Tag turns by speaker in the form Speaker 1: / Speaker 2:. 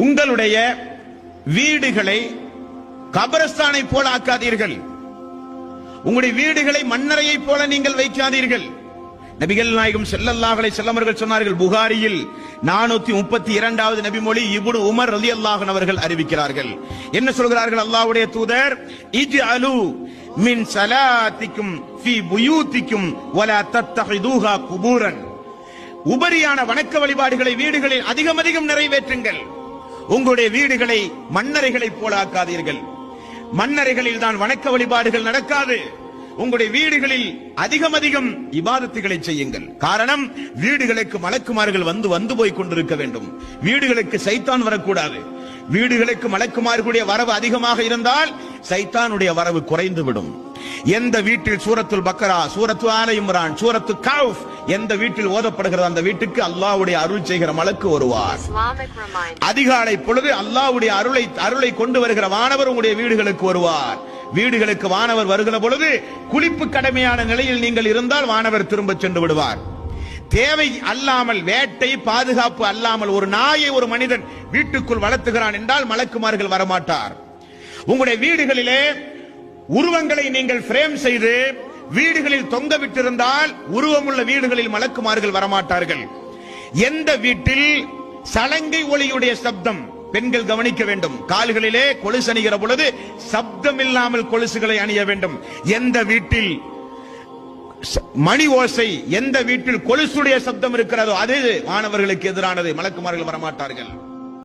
Speaker 1: உங்களுடைய வீடுகளை கபரஸ்தானை போல ஆக்காதீர்கள். உங்களுடைய வீடுகளை மண்ணறையை போல நீங்கள் வைக்காதீர்கள். நபிகள் நாயகம் ஸல்லல்லாஹு அலைஹி வஸல்லம் அவர்கள் சொன்னார்கள். புகாரியில் 432வது நபிமொழி இப்னு உமர் ரலியல்லாஹு அன்ஹு அவர்கள் அறிவிக்கிறார்கள். என்ன சொல்கிறார்கள் அல்லாஹ்வுடைய தூதர்? இஜ்அலு மின் ஸலாத்திக்கும் ஃபீ புயூத்திக்கும் வலா தத்தஹிதுஹா குபூரன். உபரியான வணக்க வழிபாடுகளை வீடுகளில் அதிகம் அதிகம் நிறைவேற்றுங்கள். உங்களுடைய வீடுகளை மண்ணறைகளை போல ஆக்காதீர்கள். மண்ணறைகளில் தான் வணக்க வழிபாடுகள் நடக்காது. உங்களுடைய வீடுகளில் அதிகம் அதிகம் இபாதத்துகளை செய்யுங்கள். காரணம், வீடுகளுக்கு மலக்குமார்கள் வந்து வந்து போய் கொண்டிருக்க வேண்டும். வீடுகளுக்கு சைத்தான் வரக்கூடாது. வீடுகளுக்கு மலக்குமார்களுடைய வரவு அதிகமாக இருந்தால் சைத்தானுடைய வரவு குறைந்து விடும். எந்த வீட்டில் சூரத்துல் பக்கரா, சூரத்து ஆல இம்ரான், சூரத்து கௌஃப் எந்த வீட்டில் ஓதப்படுகிறது அந்த வீட்டுக்கு அல்லாஹ்வுடைய அருள் செய்கிற மலக்கு வருவார். அதிகாலை பொழுது அல்லாஹ்வுடைய அருளை கொண்டு வருகிற வானவர் உங்களுடைய வீடுகளுக்கு வருவார். வீடுகளுக்கு வானவர் வருகிற பொழுது குளிப்பு கடமையான நிலையில் நீங்கள் இருந்தால் வானவர் திரும்ப சென்று விடுவார். தேவை அல்லாமல், வேட்டை பாதுகாப்பு அல்லாமல் ஒரு நாயை ஒரு மனிதன் வீட்டுக்குள் வளர்த்துகிறான் என்றால் மலக்குமார்கள் வரமாட்டார். உங்களுடைய வீடுகளிலே உருவங்களை நீங்கள் பிரேம் செய்து வீடுகளில் தொங்க விட்டிருந்தால் உருவமுள்ள வீடுகளில் மலக்குமார்கள் வரமாட்டார்கள். எந்த வீட்டில் சலங்கை ஒளியுடைய சப்தம், பெண்கள் கவனிக்க வேண்டும், கால்களிலே கொலுசு அணிகிற பொழுது சப்தம் இல்லாமல் கொலுசுகளை அணிய வேண்டும். எந்த வீட்டில் மணி ஓசை, எந்த வீட்டில் கொலுசுடைய சப்தம் இருக்கிறதோ அது மாணவர்களுக்கு எதிரானது, மலக்குமார்கள் வரமாட்டார்கள்.